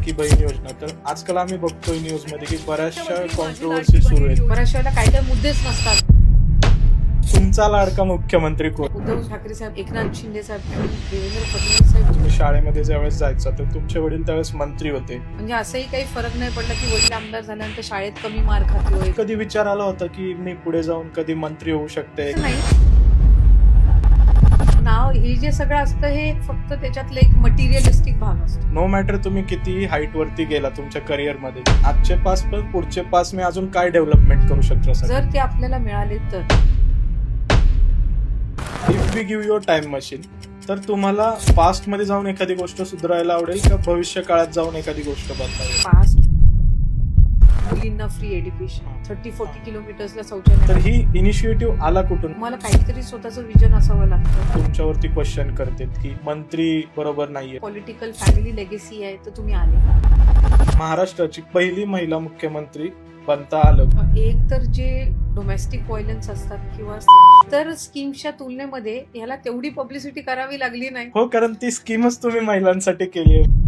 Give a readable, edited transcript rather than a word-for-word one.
लाडकी बहीण योजना. तर आजकाल आम्ही बघतोय न्यूज मध्ये की बऱ्याचशा कॉन्ट्रोवर्सी सुरू आहेत. बऱ्याचशा वेळेला काय काय मुद्देच नसतात. तुमचा लाडका मुख्यमंत्री कोण? उद्धव ठाकरे साहेब, एकनाथ शिंदे साहेब, देवेंद्र फडणवीस साहेब. तुम्ही शाळेमध्ये ज्यावेळेस जायचा तर तुमचे वडील त्यावेळेस मंत्री होते. म्हणजे असंही काही फरक नाही पडला की वडील आमदार झाल्यानंतर शाळेत कमी मार्क खातोय. कधी विचार आला होता की मी पुढे जाऊन कधी मंत्री होऊ शकते? नाही, नाव हे जे सगळं असतं हे फक्त त्याच्यातलं एक मटेरियलिस्टिक भाग असतो. नो मॅटर तुम्ही किती हाईट वरती गेला तुमच्या करिअर मध्ये, आजचे पास पण पुढचे पास मी अजून काय डेव्हलपमेंट करू शकतो? जर ते आपल्याला मिळाले तर if we give your time machine, तर तुम्हाला पास्ट मध्ये जाऊन एखादी गोष्ट सुधारायला आवडेल का भविष्य काळात जाऊन एखादी गोष्ट बदलावी? फास्ट मुलींना फ्री एज्युकेशन, 30-40 किलोमीटर्सला शौचालय. तर ही इनिशिएटिव्ह आला कुठून? तुम्हाला काहीतरी स्वतःचं विजन असावं लागतं. तुमच्यावरती क्वेश्चन करतात की मंत्री बरोबर नाहीये. पॉलिटिकल फॅमिली लेगेसी आहे तर तुम्ही आले. महाराष्ट्राची पहिली महिला मुख्यमंत्री बनता आलं. एक तर जे डोमेस्टिक व्हायलन्स असतात किंवा तर स्कीम्सच्या तुलनेमध्ये ह्याला तेवढी पब्लिसिटी करावी लागली नाही. हो, कारण ती स्कीमच तुम्ही महिलांसाठी केली आहे.